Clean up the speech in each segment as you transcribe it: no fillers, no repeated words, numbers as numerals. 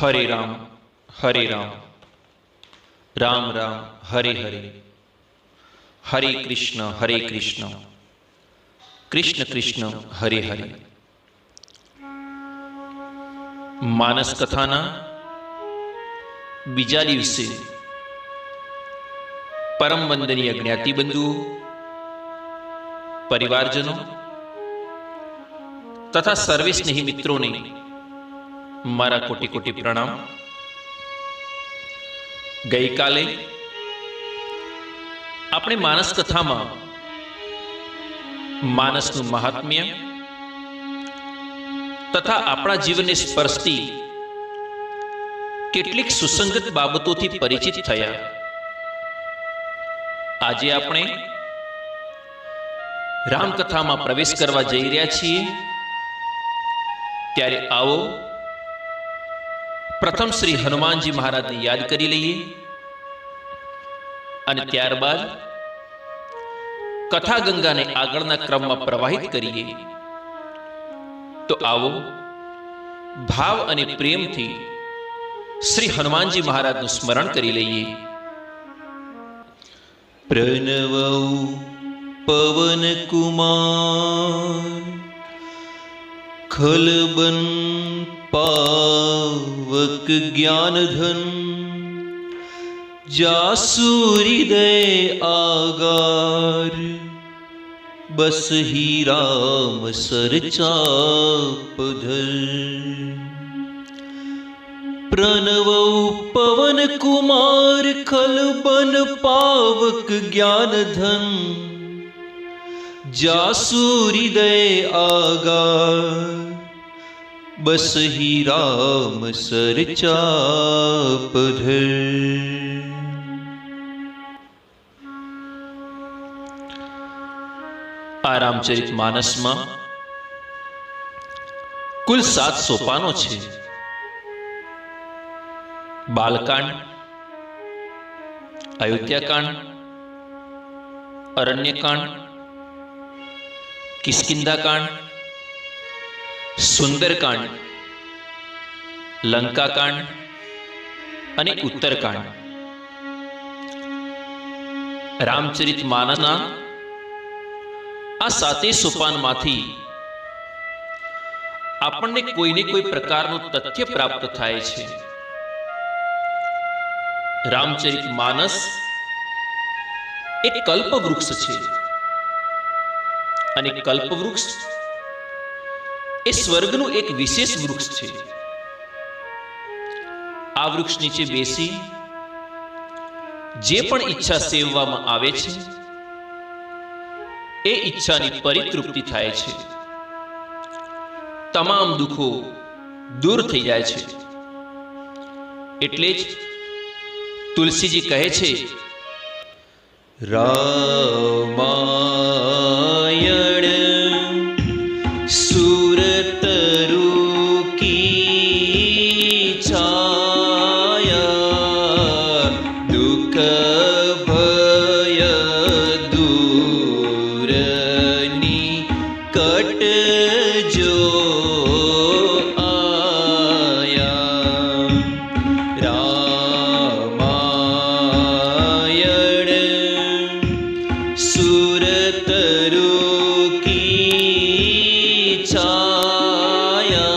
हरे राम राम राम हरे हरे, हरे कृष्ण कृष्ण कृष्ण हरे हरे। मानस कथाना बीजा दिवसे परम वंदनीय ज्ञातिबंधुओ, परिवारजनों तथा सर्वे स्नेही मित्रों ने मारा कोटि कोटि प्रणाम। गई काले अपने मानस कथा में मानसनु महात्म्य तथा अपना जीवन ने स्पर्शती केटलीक सुसंगत बाबतों थी परिचित थया। आजे आपणे रामकथा में प्रवेश करवा जई रह्या छीए, त्यारे आओ प्रथम श्री हनुमान जी महाराज ने याद करी लईए अने त्यारबाद कथा गंगा ने आगळना क्रम में प्रवाहित करिए। तो आओ भाव अने प्रेम थी श्री हनुमान जी महाराज नु स्मरण करी लईए। प्रणवौ पवन कुमार खलबन पावक ज्ञान धन, जासु हृदय आगार बस ही राम सर चाप धर। प्रणवौ पवन कुमार खलबन पावक ज्ञान धन, जासु हृदय आगार बस ही राम सर चाप धर। आ रामचरित मानस में कुल 7 सोपानो छे। बालकांड, अयोध्याकांड, अरण्यकांड, किष्किंधाकांड, सुंदरकांड, लंकाकांड अने उत्तरकांड। रामचरित मानसना आ 7 सोपान माथी आपने कोई ने कोई प्रकारनु तथ्य प्राप्त थाय छे। रामचरित मानस एक कल्प वृक्ष छे अने कल्प वृक्ष ए स्वर्गनु एक विशेष वृक्ष छे। आ वृक्ष नीचे बेसी जे पण इच्छा सेववामां आवे छे ए इच्छानी परितृप्ति थाय छे, तमाम दुखो दूर थई जाय छे। एटले ज तुलसीजी कहे छे, रामायण सुरतरु की छाया, दुख भय दूर निकट जो आया। रामायण सुरतरु की छाया,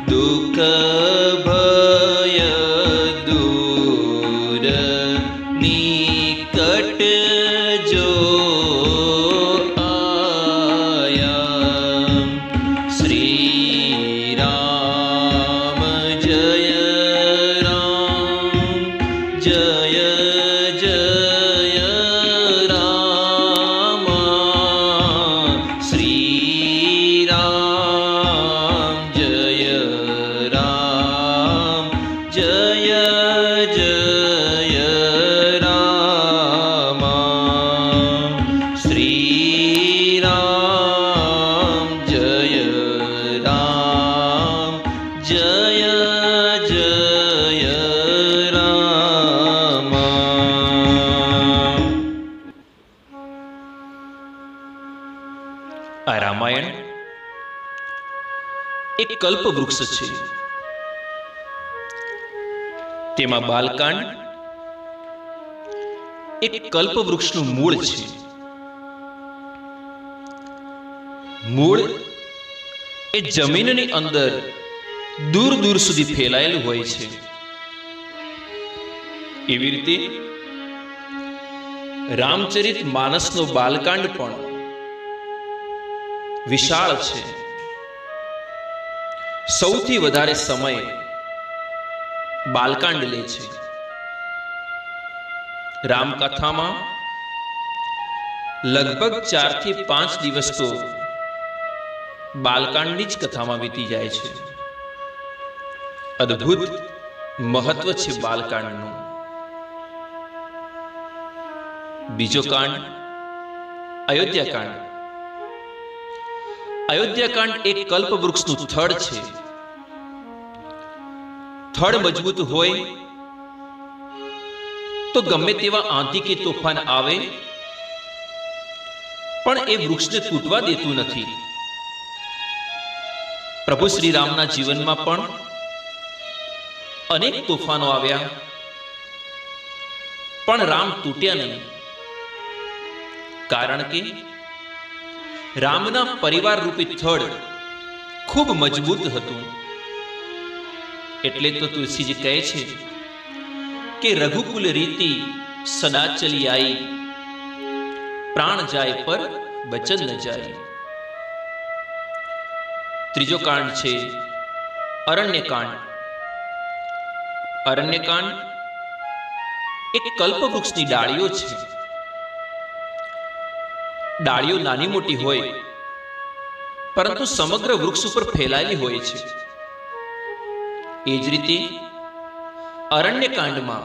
दुख भय दूर निकट जो आया। श्री राम जय राम, जय जय राम। श्री राम जय राम, जय जय राम। श्री राम जय राम, जय जय राम। आ रामायण एक कल्प वृक्ष छे। તેમાં બાલકાંડ એક કલ્પવૃક્ષનું મૂળ છે. મૂળ એ જમીનની અંદર દૂર દૂર સુધી ફેલાયેલું હોય છે. એવી રીતે રામચરિત માનસનો બાલકાંડ પણ વિશાળ છે. સૌથી વધારે સમય બાલકાંડ લે છે. રામકથામાં લગભગ 4 થી 5 દિવસ તો બાલકાંડની જ કથામાં વીતી જાય છે. અદ્ભુત મહત્વ છે બાલકાંડનું. બીજો કાંડ અયોધ્યાકાંડ. અયોધ્યાકાંડ એક કલ્પવૃક્ષનું થડ છે. થડ મજબૂત હોય તો ગમે તેવા આંધી કે તોફાન આવે પણ એ વૃક્ષને તૂટવા દેતું નથી. પ્રભુ શ્રી રામના જીવનમાં પણ અનેક તોફાનો આવ્યા પણ રામ તૂટ્યા નહીં. કારણ કે રામના પરિવાર રૂપી થડ ખૂબ મજબૂત હતું. એટલે તો તુલસીજી કહે છે કે રઘુકુલ રીતિ સદા ચલી આઈ, પ્રાણ જાય પર વચન ન જાય. ત્રીજો કાંડ છે અરણ્યકાંડ. અરણ્યકાંડ એક કલ્પવૃક્ષની ડાળીઓ છે. ડાળીઓ નાની મોટી હોય પરંતુ સમગ્ર વૃક્ષ ઉપર ફેલાયેલી હોય છે. એ જ રીતે અરણ્યકાંડમાં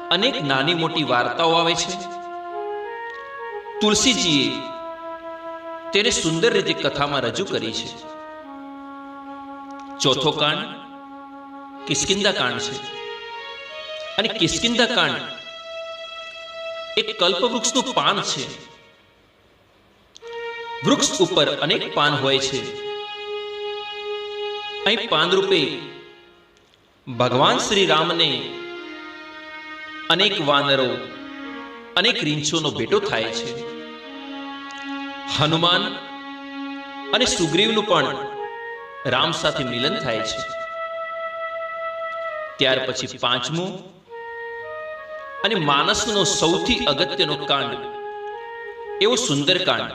અનેક નાની મોટી વાર્તાઓ આવે છે. તુલસીજીએ તેને સુંદર રીતે કથામાં રજૂ કરી છે. ચોથો કાંડ કિષ્કિંધા કાંડ છે. અને કિષ્કિંધા કાંડ એક કલ્પવૃક્ષનું પાન છે. વૃક્ષ ઉપર અનેક પાન હોય છે. અહીં પાન રૂપે ભગવાન શ્રી રામને અનેક વાનરો, અનેક રીંછોનો ભેટો થાય છે. હનુમાન અને સુગ્રીવનું પણ રામ સાથે મિલન થાય છે. ત્યાર પછી પાંચમું અને માનસનો સૌથી અગત્યનો કાંડ એવો સુંદરકાંડ.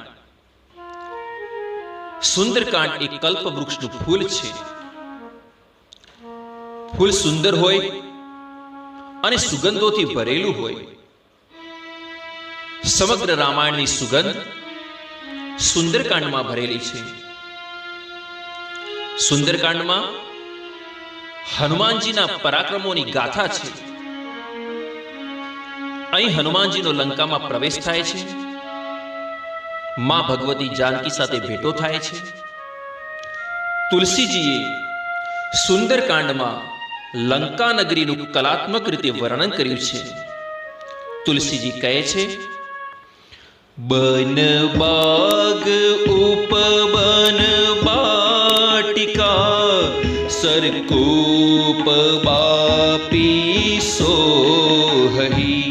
સુંદરકાંડ એક કલ્પવૃક્ષનું ફૂલ છે. ફૂલ સુંદર હોય અને સુગંધોથી ભરેલું હોય. સમગ્ર રામાયણની સુગંધ સુંદરકાંડમાં ભરેલી છે. સુંદરકાંડમાં હનુમાનજીના પરાક્રમોની ગાથા છે. અહીં હનુમાનજીનો લંકામાં પ્રવેશ થાય છે. માં ભગવતી જાનકી સાથે ભેટો થાય છે. તુલસીજીએ સુંદરકાંડમાં લંકા નગરીનું કલાત્મક રીતે વર્ણન કર્યું છે. તુલસીજી કહે છે, બન બાગ ઉપબન બાટિકા સરકૂપ બાપી સોહી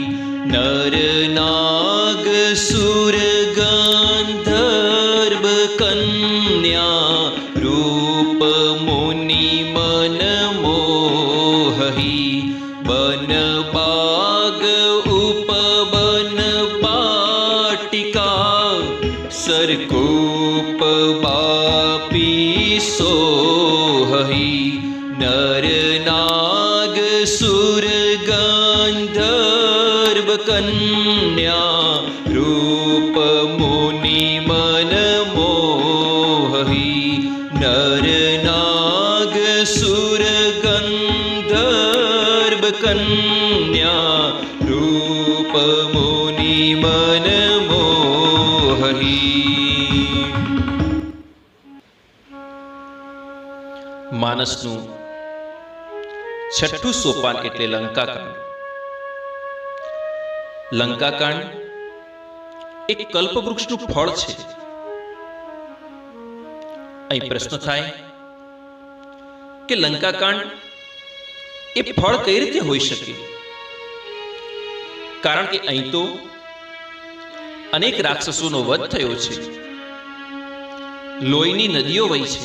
નર નાગ સુર ગંધર્વ કન્યા રૂપ મુનિ મન મોહી બન બાગ ઉપબન બાટિકા સરકૂપ બાપી સોહી નર નાગ સુર ગંધર્વ કન્યા રૂપ મુનિ મન મોહી નર નાગ સુર ગંધર્વ કન્યા રૂપ મુનિ મન મોહી. માનસનું છઠ્ઠું સોપાન એટલે લંકાકાંડ. લંકાકાંડ એક કલ્પવૃક્ષનું ફળ છે. અહીં પ્રશ્ન થાય કે લંકાકાંડ એ ફળ કઈ રીતે હોઈ શકે? કારણ કે અહીં તો અનેક રાક્ષસોનો વધ થયો છે, લોહીની નદીઓ વહી છે,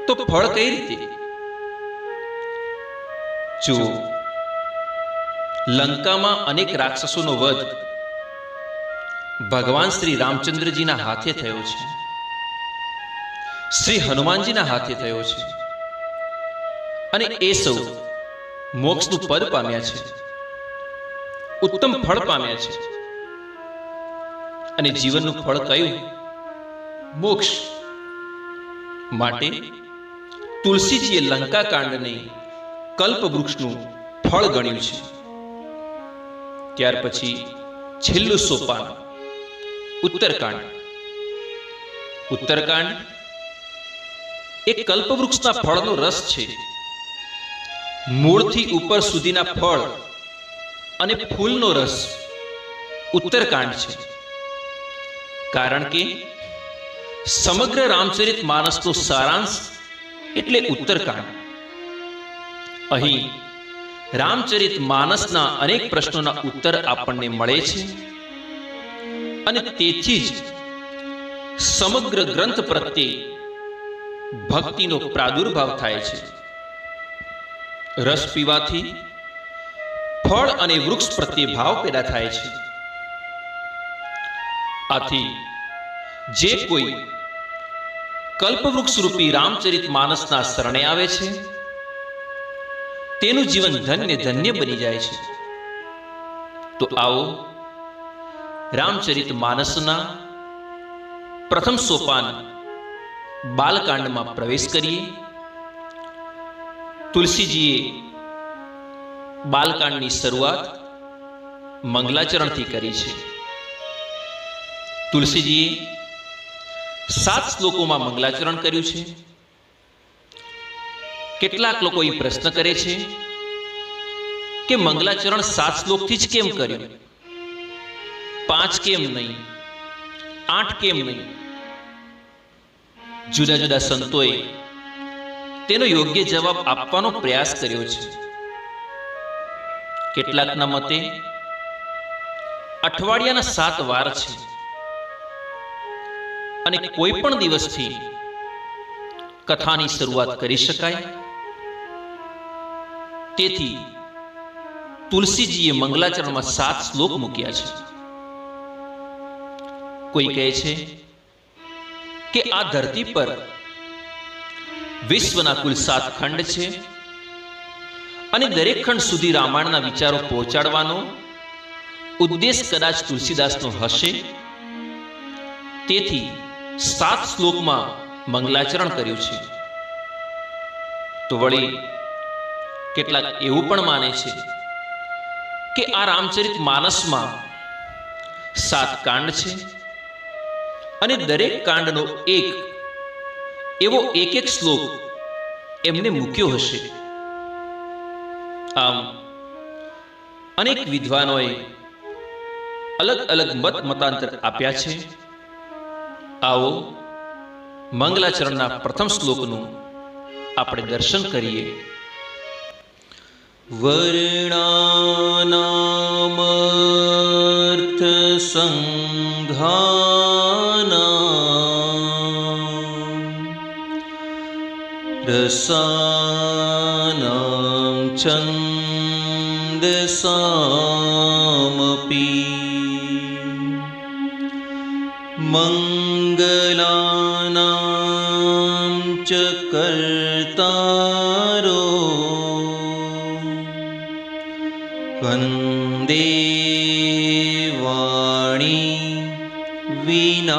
તો ફળ કઈ રીતે? જુઓ, લંકામાં અનેક રાક્ષસોનો વધ ભગવાન શ્રી રામચંદ્રજીના હાથે થયો છે, શ્રી હનુમાનજીના હાથે થયો છે, અને એ સૌ મોક્ષનું પદ પામ્યા છે, ઉત્તમ ફળ પામ્યા છે. અને જીવનનું ફળ કયું? મોક્ષ. માટે તુલસીજીએ લંકા કાંડને કલ્પવૃક્ષનું ફળ ગણ્યું છે. ત્યાર પછી છેલ્લું સોપાન ઉત્તરકાંડ. ઉત્તરકાંડ એ કલ્પવૃક્ષના ફળનો રસ છે. મૂળથી ઉપર સુધીના ફળ અને ફૂલનો રસ ઉત્તરકાંડ છે. કારણ કે સમગ્ર રામચરિત માનસનો સારાંશ એટલે ઉત્તરકાંડ. અહીં રામચરિત માનસના અનેક પ્રશ્નોના ઉત્તર આપણને મળે છે, અને તેથી જ સમગ્ર ગ્રંથ પ્રત્યે ભક્તિનો પ્રાદુર્ભાવ થાય છે. રસ પીવાથી ફળ અને વૃક્ષ પ્રત્યે ભાવ પેદા થાય છે. આથી જે કોઈ કલ્પવૃક્ષ રૂપી રામચરિત માનસના શરણે આવે છે, તેનું જીવન ધન્ય ધન્ય બની જાય છે. તો આવો રામચરિત માનસના પ્રથમ સોપાન બાલકાંડમાં પ્રવેશ કરીએ. તુલસીજીએ બાલકાંડની શરૂઆત મંગલાચરણથી કરી છે. તુલસીજીએ 7 શ્લોકોમાં મંગલાચરણ કર્યું છે. કેટલાક લોકો એ પ્રશ્ન કરે છે કે મંગલાચરણ 7 શ્લોકથી જ કેમ કર્યું? 5 કેમ નહીં? 8 કેમ નહીં? જુદા જુદા સંતોએ તેનો યોગ્ય જવાબ આપવાનો પ્રયાસ કર્યો છે. કેટલાકના મતે અઠવાડિયાના 7 વાર છે, અને કોઈ પણ દિવસથી કથાની શરૂઆત કરી શકાય. તેથી તુલસીજીએ મંગલાચરણમાં 7 શ્લોક મૂક્યા છે. કોઈ કહે છે કે આ ધરતી પર વિશ્વના કુલ 7 ખંડ છે, અને દરેક ખંડ સુધી રામાયણના વિચારો પહોંચાડવાનો ઉદ્દેશ કદાચ તુલસીદાસનો હશે. તેથી 7 શ્લોકમાં મંગલાચરણ કર્યું છે. તો વળી કેટલાક એવું પણ માને છે કે આ રામચરિત માનસમાં 7 કાંડ છે, અને દરેક કાંડનો એક શ્લોક એમને મૂક્યો હશે. આમ અનેક વિદ્વાનોએ અલગ અલગ મતાંતર આપ્યા છે. આવો મંગલાચરણના પ્રથમ શ્લોકનું આપણે દર્શન કરીએ. વર્ણાનામર્થ સંઘાના રસાનામ છંદસામપી મંગલાનામ ચ કર્તારો વંદે વાણી વિનાયકો.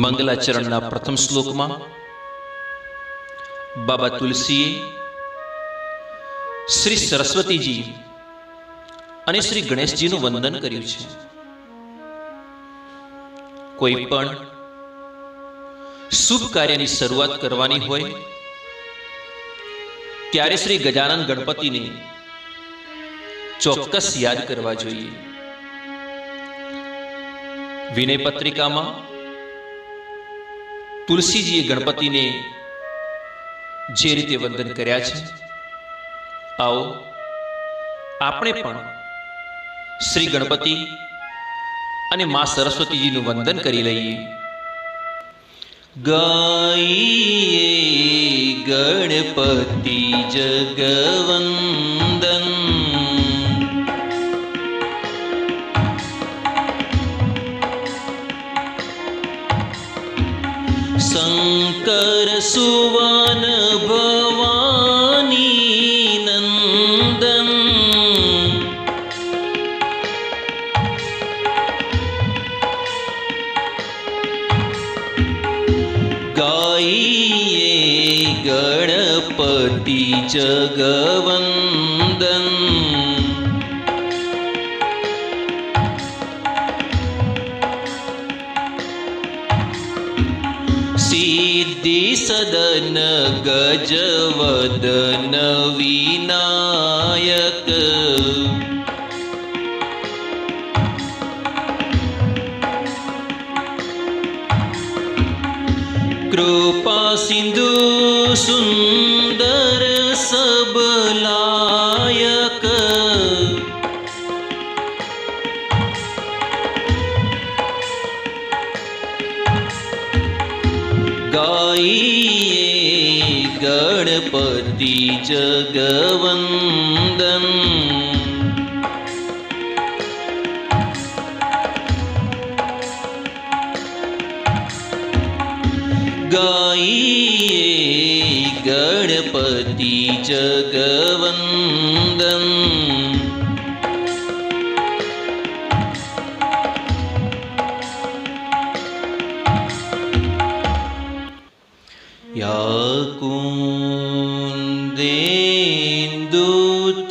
મંગલાચરણના પ્રથમ શ્લોકમાં બાબા તુલસીએ શ્રી સરસ્વતીજી અને શ્રી ગણેશજીનું વંદન કર્યું છે. કોઈ પણ શુભ કાર્યની શરૂઆત કરવાની હોય ત્યારે શ્રી ગજાનન ગણપતિને ચોક્કસ યાદ કરવા જોઈએ. વિનય પત્રિકામાં તુલસીજીએ ગણપતિને જે રીતે વંદન કર્યા છે, આવો આપણે પણ શ્રી ગણપતિ અને મા સરસ્વતીજીનું વંદન કરી લઈએ. ગાઈએ ગણપતિ જગવંદન, શંકર સુવન ભવાની નંદન, ગાઈએ ગણપતિ જગવંદન, સિદ્ધિ સદન ગજવદન વિનાયક, કૃપા સિંધુ સુંદર સબલાયક, ગાઈએ ગણપતિ જગવંદન, ગાઈએ ગણપતિ જગવંદન, યા કુંદેન્દુ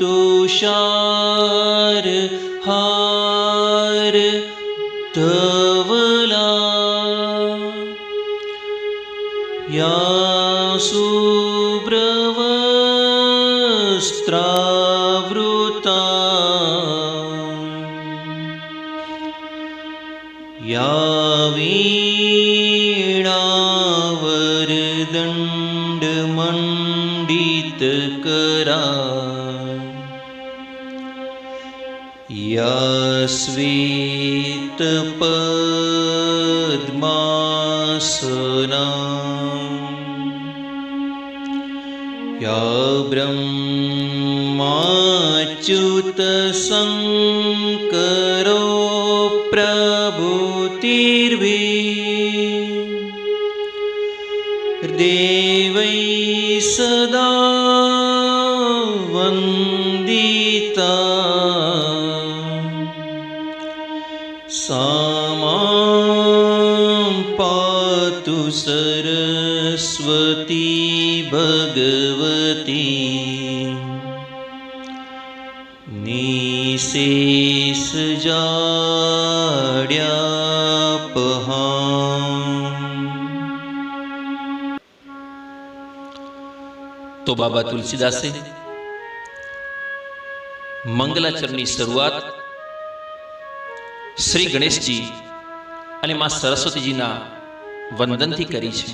તુષાર હાર ધવલા, યા શુભ્રવસ્ત્રાવૃતા, યા વીણાવરદંડમંડિતકરા, યા શ્વેતપદ્માસના, યા બ્રહ્માચ્યુત શંકરો પ્રભુતિર્ભી, દેવૈ સદા વંદિતા, સામાં પાતુ સરસ્વતી ભગવતી, નિશેષ જાડ્યાપહાં. તો બાબા તુલસીદાસે મંગલાચરણની શરૂઆત શ્રી ગણેશજી અને મા સરસ્વતીજીના વંદનથી કરી છે.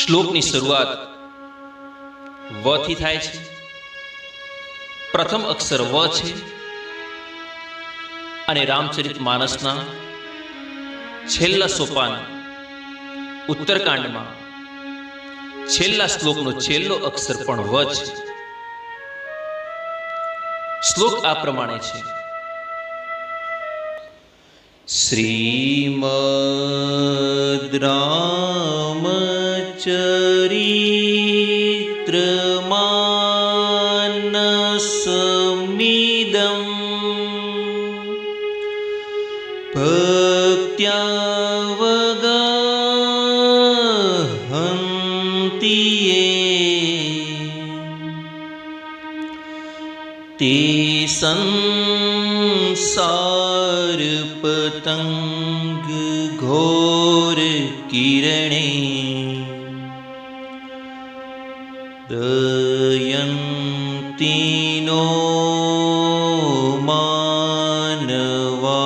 શ્લોકની શરૂઆત વ થી થાય છે. પ્રથમ અક્ષર વ છે અને રામચરિત માનસના છેલ્લા સોપાન ઉત્તરકાંડમાં છેલ્લા શ્લોકનો છેલ્લો અક્ષર પણ વ છે. શ્લોક આ પ્રમાણે છે. શ્રીમદ્ રામચરિત્રમાનસમિદં ભક્ત્યાવગાહન્તિ તે સંસાર પતંગ ઘોર કિરણે દયંતીનો માનવા.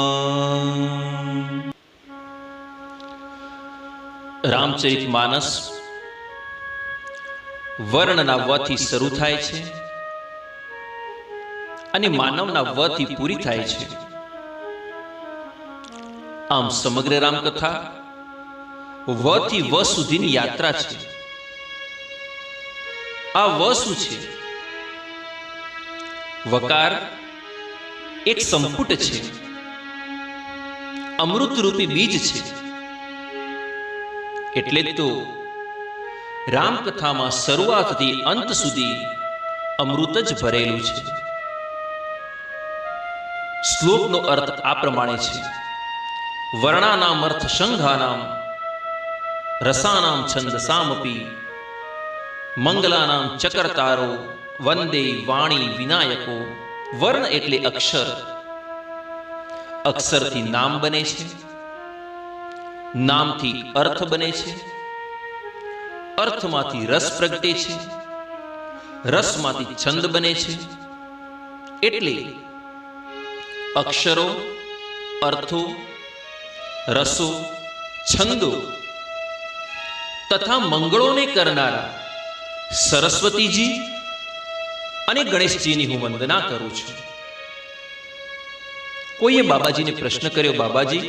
રામચરિતમાનસ વર્ણના વથી શરૂ થાય છે અને માનવના વથી પૂરી થાય છે. આમ સમગ્ર રામકથા વથી વ સુધીની યાત્રા છે. આ વ શું છે? વકાર એક સંપુટ છે, અમૃત રૂપી બીજ છે. એટલે તો રામકથામાં શરૂઆતથી અંત સુધી અમૃત જ ભરેલું છે. શ્લોકનો અર્થ આ પ્રમાણે છે: વર્ણાનામ અર્થ સંઘાનામ રસાનામ છંદસામપી મંગલાનામ ચકરતારો વંદે વાણી વિનાયકો. વર્ણ એટલે અક્ષર. અક્ષરથી નામ બને છે, નામથી અર્થ બને છે, અર્થમાંથી રસ પ્રગટે છે, રસમાંથી છંદ બને છે. એટલે અક્ષરો, અર્થો, રસો, છંદો તથા મંગળોને કરનારા સરસ્વતીજી અને ગણેશજીની હું વંદના કરું છું. કોઈએ બાબાજીને પ્રશ્ન કર્યો, બાબાજી,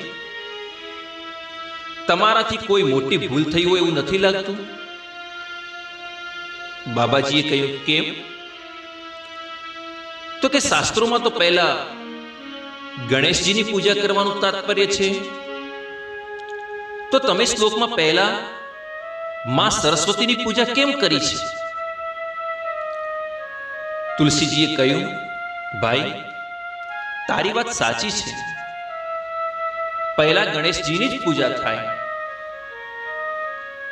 તમારાથી કોઈ મોટી ભૂલ થઈ હોય એવું નથી લાગતું? બાબાજીએ કહ્યું, કેમ? તો કે શાસ્ત્રોમાં તો પહેલા ગણેશજીની પૂજા કરવાનું તાત્પર્ય છે, તો તમે શ્લોકમાં પહેલા માં સરસ્વતીની પૂજા કેમ કરી છે? તુલસીજીએ કહ્યું, ભાઈ, તારી વાત સાચી છે. પહેલા ગણેશજીની જ પૂજા થાય,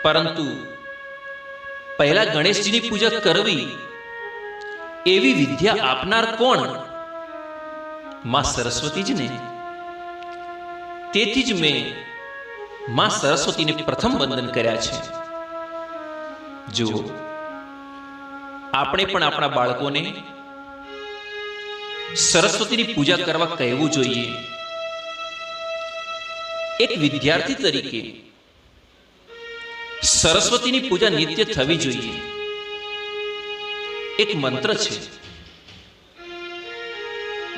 પરંતુ પહેલા ગણેશજીની પૂજા કરવી એવી વિદ્યા આપનાર કોણ? માં સરસ્વતી જ ને. તેથી જ મેં માં સરસ્વતીને પ્રથમ વંદન કર્યા છે. જુઓ, આપણે પણ આપણા બાળકોને સરસ્વતીની પૂજા કરવા કહેવું જોઈએ. એક વિદ્યાર્થી તરીકે સરસ્વતીની પૂજા નિત્ય થવી જોઈએ. એક મંત્ર છે,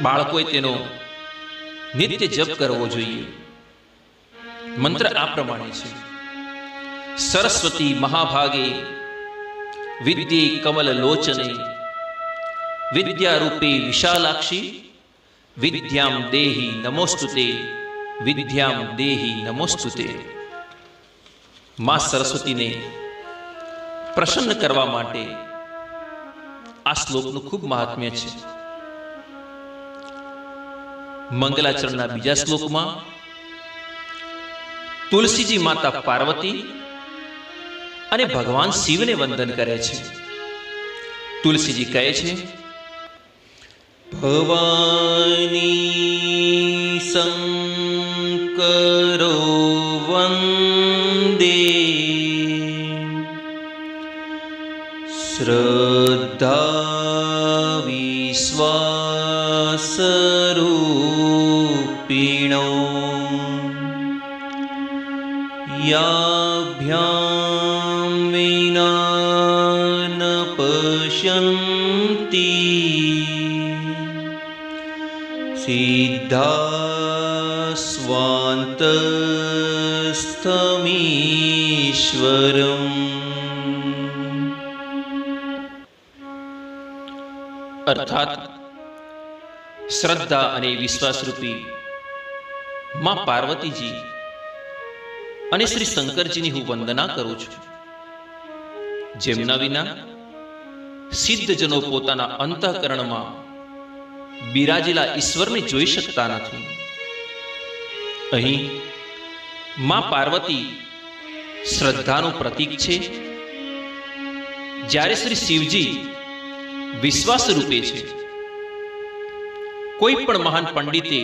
બાળકોએ તેનો નિત્ય જપ કરવો જોઈએ. મંત્ર આ પ્રમાણે છે: સરસ્વતી મહાભાગે વિદ્યે કમલ લોચને વિદ્યારૂપે વિશાલાક્ષી વિદ્યામ દેહી નમોસ્તુતે વિદ્યામ દેહી નમોસ્તુતે. માં સરસ્વતીને પ્રસન્ન કરવા માટે આ શ્લોકનું ખૂબ મહાત્મ્ય છે. મંગલાચરણના બીજા શ્લોકમાં તુલસીજી માતા પાર્વતી અને ભગવાન શિવને વંદન કરે છે. તુલસીજી કહે છે, ભવાની શંકરો વંદે શ્રદ્ધા વિશ્વાસરૂપિણો યાભ્યામ વિના ન પશ્યન્તિ સિદ્ધા સ્વાંતસ્થમીશ્વરમ. અર્થાત શ્રદ્ધા અને વિશ્વાસરૂપી માં પાર્વતીજી અને શ્રી શંકરજીની હું વંદના કરું છું, જેમના વિના સિદ્ધજનો પોતાના અંતઃકરણમાં બિરાજેલા ઈશ્વરને જોઈ શકતા નથી. અહીં માં પાર્વતી શ્રદ્ધાનું પ્રતીક છે, જ્યારે શ્રી શિવજી વિશ્વાસ રૂપે છે. કોઈ પણ મહાન પંડિતે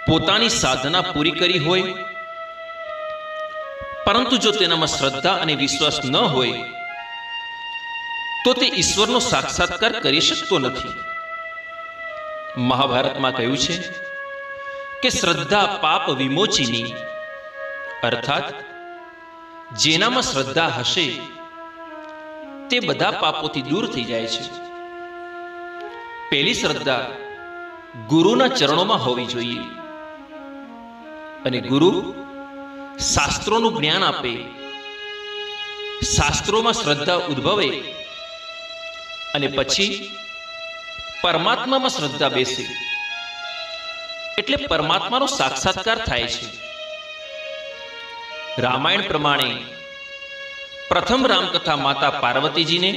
પોતાની સાધના પૂરી કરી હોય, પરંતુ જો તેનામાં શ્રદ્ધા અને વિશ્વાસ ન હોય તો તે ઈશ્વરનો સાક્ષાત્કાર કરી શકતો નથી. મહાભારતમાં કહ્યું છે કે શ્રદ્ધા પાપ વિમોચિની, અર્થાત જેનામાં શ્રદ્ધા હશે તે બધા પાપોથી દૂર થઈ જાય છે. પહેલી શ્રદ્ધા ગુરુના ચરણોમાં હોવી જોઈએ. અને ગુરુ શાસ્ત્રોનું જ્ઞાન આપે, શાસ્ત્રોમાં શ્રદ્ધા ઉદ્ભવે અને પછી પરમાત્મામાં શ્રદ્ધા બેસે એટલે પરમાત્માનો સાક્ષાત્કાર થાય છે. રામાયણ પ્રમાણે પ્રથમ રામકથા માતા પાર્વતીજીને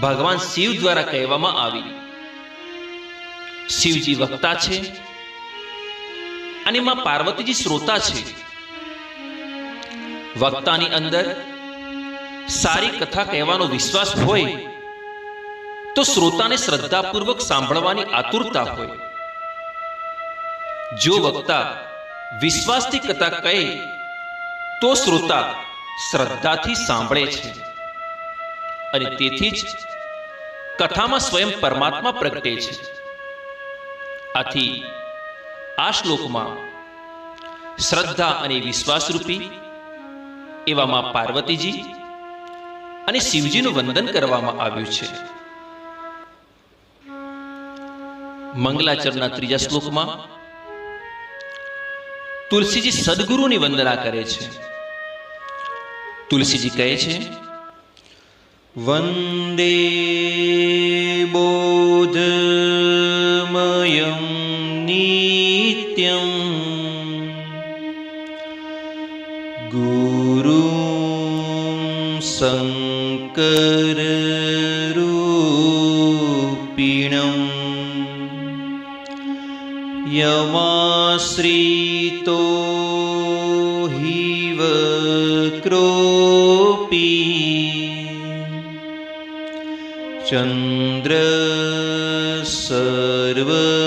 ભગવાન શિવ દ્વારા કહેવામાં આવી. શિવજી વક્તા છે અને માં પાર્વતીજી શ્રોતા છે. વક્તાની અંદર સારી કથા કહેવાનો વિશ્વાસ હોય તો શ્રોતાને શ્રદ્ધાપૂર્વક સાંભળવાની આતુરતા હોય. જો વક્તા વિશ્વાસથી કથા કહે તો શ્રોતા શ્રદ્ધાથી સાંભળે છે અને તેથી જ કથામાં સ્વયં પરમાત્મા પ્રગટે છે. આથી આ શ્લોકમાં શ્રદ્ધા અને વિશ્વાસ રૂપી એવા માં પાર્વતીજી અને શિવજીનું વંદન કરવામાં આવ્યું છે. મંગલાચરણના ત્રીજા શ્લોકમાં તુલસીજી સદગુરુની વંદના કરે છે. તુલસીજી કહે છે, વંદે બોધમયં નિત્યં ગુરું શંકરરૂપિણં યમાશ્રિતો હિવ ક્રોપી ચંદ્ર સર્વત્ર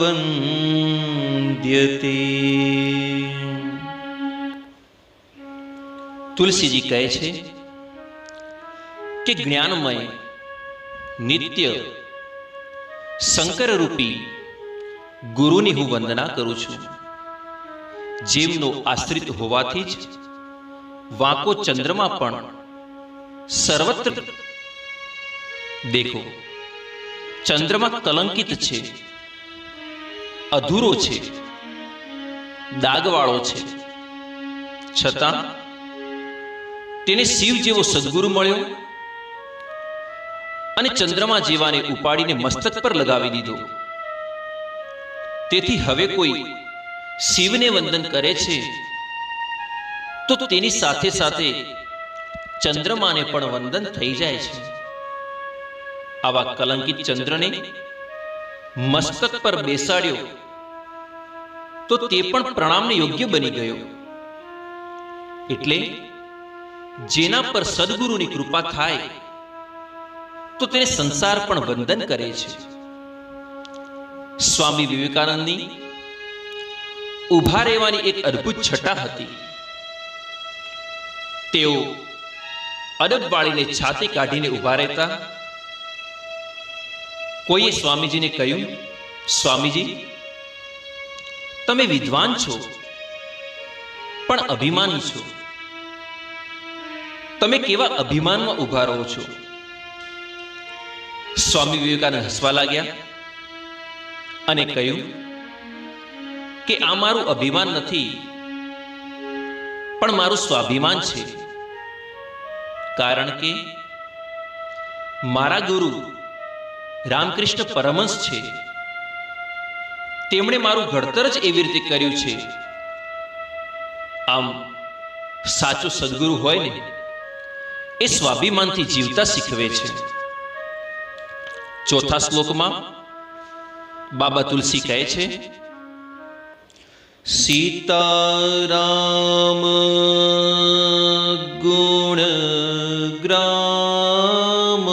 વંદ્યતે. તુલસીજી કહે છે કે જ્ઞાનમય નિત્ય શંકરરૂપી ગુરુની હું વંદના કરું છું, જેમનો આશ્રિત હોવાથી જ વાંકો ચંદ્રમાં પણ સર્વત્ર દેખો ચંદ્રમાં કલંકિત છે, અધૂરો છે, દાગવાળો છે, છતાં તેને શિવ જેવો સદગુરુ મળ્યો અને ચંદ્રમા જેવાને ઉપાડીને મસ્તક પર લગાવી દીધો. તેથી હવે કોઈ શિવને વંદન કરે છે તો તેની સાથે સાથે ચંદ્રમાને પણ વંદન થઈ જાય છે. આવા કલંકિત ચંદ્રને મસ્તક પર બેસાડ્યો તો તે પણ પ્રણામને યોગ્ય બની ગયો. એટલે જેના પર સદગુરુની કૃપા થાય તો તેને સંસાર પણ વંદન કરે છે. સ્વામી વિવેકાનંદની ઉભા રહેવાની એક અદ્ભુત છટા હતી. તેઓ અડબ વાળીને છાતી કાઢીને ઉભા રહેતા. કોઈએ સ્વામીજીને કહ્યું, સ્વામીજી, તમે વિદ્વાન છો પણ અભિમાની છો. તમે કેવા અભિમાનમાં ઉભા રહો છો? સ્વામી વિવેકાનંદ હસવા લાગ્યા અને કહ્યું કે આ મારું અભિમાન નથી, પણ મારું સ્વાભિમાન છે. કારણ કે મારા ગુરુ રામકૃષ્ણ પરમહંસ છે. તેમણે મારું ઘડતર જ એવી રીતે કર્યું છે. આમ સાચો સદગુરુ હોય ને એ સ્વાભિમાનથી જીવતા શીખવે છે. ચોથા શ્લોકમાં બાબા તુલસી કહે છે, સીતારામ ગુણ ગ્રામ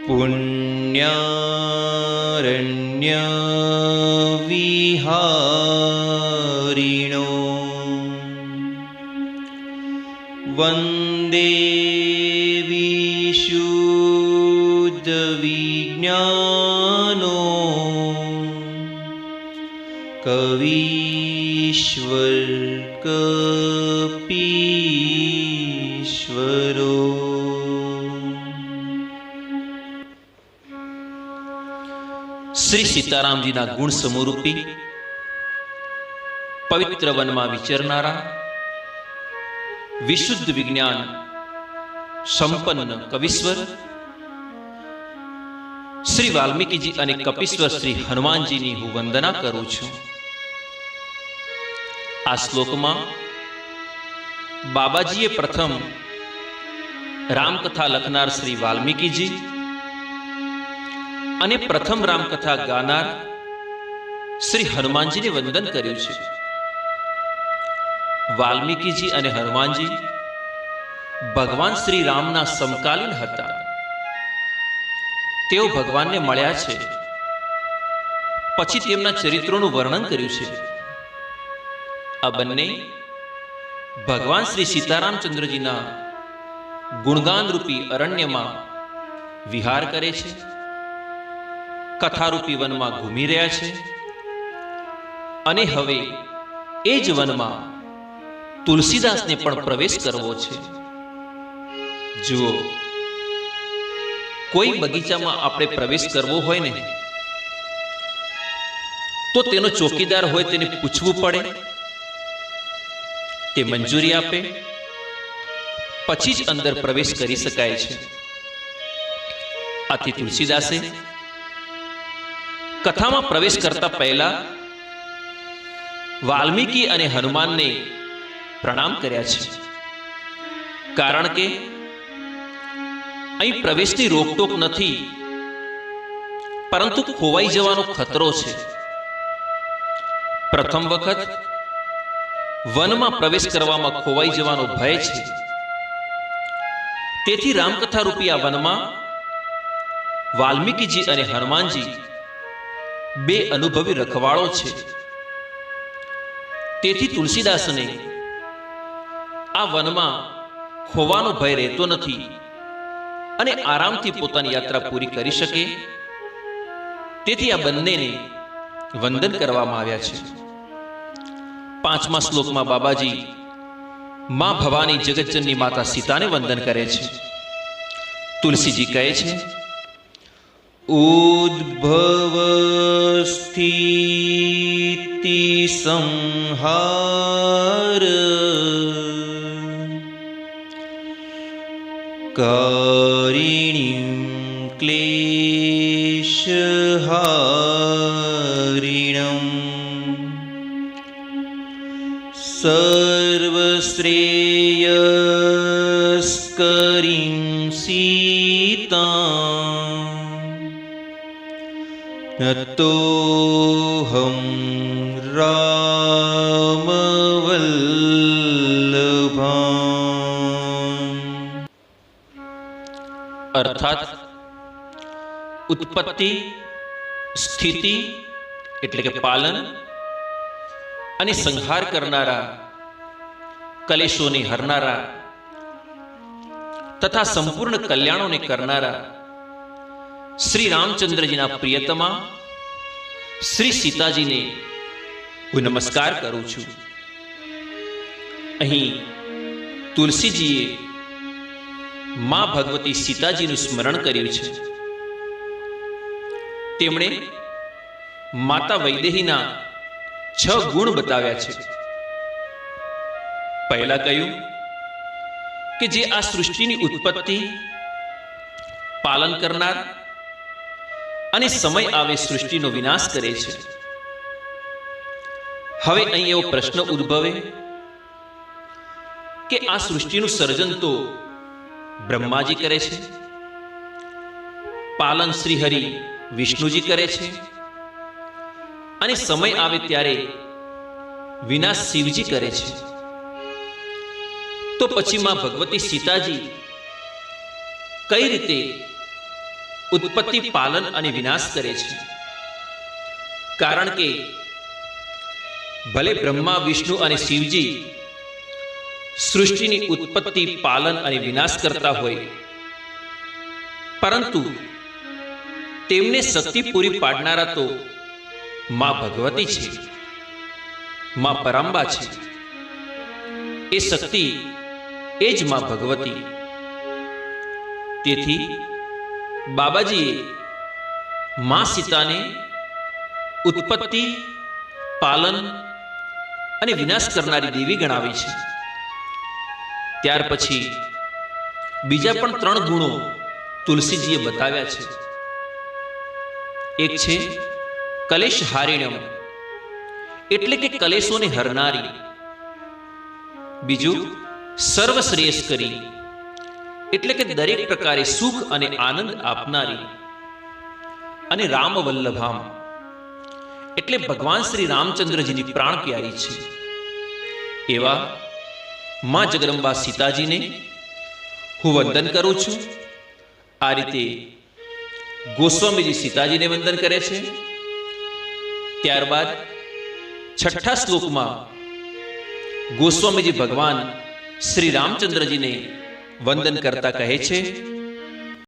પુણ્યારણ્ય વિહારિણો વંદે વિશુદ્ધ વિજ્ઞાનો કવીશ્વર કપીશ્વરો. શ્રી સીતારામજીના ગુણ સમૂહરૂપી પવિત્ર વનમાં વિચરનારા વિશુદ્ધ વિજ્ઞાન સંપન્ન કવિશ્વર શ્રી વાલ્મીકીજી અને કપીશ્વર શ્રી હનુમાનજીની હું વંદના કરું છું. આ શ્લોકમાં બાબાજીએ પ્રથમ રામકથા લખનાર શ્રી વાલ્મીકીજી અને પ્રથમ રામકથા ગાનાર શ્રી હનુમાનજીને વંદન કર્યું છે. વાલ્મીકીજી અને હનુમાનજી ભગવાન શ્રી રામના સમકાલીન હતા. તેઓ ભગવાનને મળ્યા છે, પછી તેમના ચરિત્રોનું વર્ણન કર્યું છે. આ બંને ભગવાન શ્રી સીતારામચંદ્રજીના ગુણગાન રૂપી અરણ્યમાં વિહાર કરે છે, કથારૂપી વનમાં ઘૂમી રહ્યા છે અને હવે એ જ વનમાં તુલસીદાસને પણ પ્રવેશ કરવો છે. જુઓ, કોઈ બગીચામાં આપણે પ્રવેશ કરવો હોય ને તો તેનો ચોકીદાર હોય તેને પૂછવું પડે, તે મંજૂરી આપે પછી જ અંદર પ્રવેશ કરી શકાય છે. આથી તુલસીદાસે કથામાં પ્રવેશ કરતા પહેલા વાલ્મીકી અને હનુમાનને પ્રણામ કર્યા છે. કારણ કે અહીં પ્રવેશની રોકટોક નથી, પરંતુ ખોવાઈ જવાનો ખતરો છે. પ્રથમ વખત વનમાં પ્રવેશ કરવામાં ખોવાઈ જવાનો ભય છે. તેથી રામકથા રૂપી આ વનમાં વાલ્મીકીજી અને હનુમાનજી બે અનુભવી રખવાળો છે. તેથી તુલસીદાસને આ વનમાં ખોવાનો ભય રહેતો નથી અને આરામથી પોતાની યાત્રા પૂરી કરી શકે. તેથી આ બંનેને વંદન કરવામાં આવ્યા છે. 5મા શ્લોકમાં બાબાજી માં ભવાની જગતજનની માતા સીતાને વંદન કરે છે. તુલસીજી કહે છે, ઉદ્ભવ સ્થિતિ સંહાર કારિણીં ક્લેશહારિણં સર્વશ્રેયસ્કરીં સીતાં નતોહં રામવલ્લભાં. અર્થાત ઉત્પત્તિ, સ્થિતિ એટલે કે પાલન અને સંહાર કરનારા, કલેશોને હરનારા તથા સંપૂર્ણ કલ્યાણોને કરનારા શ્રી રામચંદ્રજીના પ્રિયતમા શ્રી સીતાજીને હું નમસ્કાર કરું છું. અહીં તુલસીજીએ માં ભગવતી સીતાજીનું સ્મરણ કર્યું છે. તેમણે માતા વૈદેહીના 6 ગુણ બતાવ્યા છે. પહેલા કહ્યું કે જે આ સૃષ્ટિની ઉત્પત્તિ, પાલન કરનાર અને સમય આવે સૃષ્ટિનો વિનાશ કરે છે. હવે અહીં એવો પ્રશ્ન ઉદ્ભવે કે આ સૃષ્ટિનું સર્જન તો બ્રહ્માજી કરે છે, પાલન શ્રી હરિ વિષ્ણુજી કરે છે અને સમય આવે ત્યારે વિનાશ શિવજી કરે છે. તો પછી માં ભગવતી સીતાજી કઈ રીતે ઉત્પત્તિ, પાલન અને વિનાશ કરે છે? કારણ કે ભલે બ્રહ્મા, વિષ્ણુ અને શિવજી સૃષ્ટિની ઉત્પત્તિ, પાલન અને વિનાશ કરતા હોય, પરંતુ તેમને શક્તિ પૂરી પાડનારા તો માં ભગવતી છે. માં પરાંબા છે, એ શક્તિ એ જ માં ભગવતી. તેથી બાબાજીએ માં સીતાને ઉત્પત્તિ, પાલન અને વિનાશ કરનારી દેવી ગણાવી છે. ત્યાર પછી બીજા પણ 3 ગુણો તુલસીજીએ બતાવ્યા છે. એક છે કલેશ હારિણ્યમ, એટલે કે કલેશોને હરનારી. બીજું સર્વશ્રેયસ્કરી, એટલે કે દરેક પ્રકારે સુખ અને આનંદ આપનારી. અને રામવલ્લભામ, એટલે ભગવાન શ્રી રામચંદ્રજીની પ્રાણ પ્યારી છે. એવા માં જગદંબા સીતાજીને હું વંદન કરું છું. આ રીતે ગોસ્વામીજી સીતાજીને વંદન કરે છે. ત્યારબાદ 6ઠ્ઠા શ્લોકમાં ગોસ્વામીજી ભગવાન શ્રી રામચંદ્રજીને વંદન કરતા કહે છે,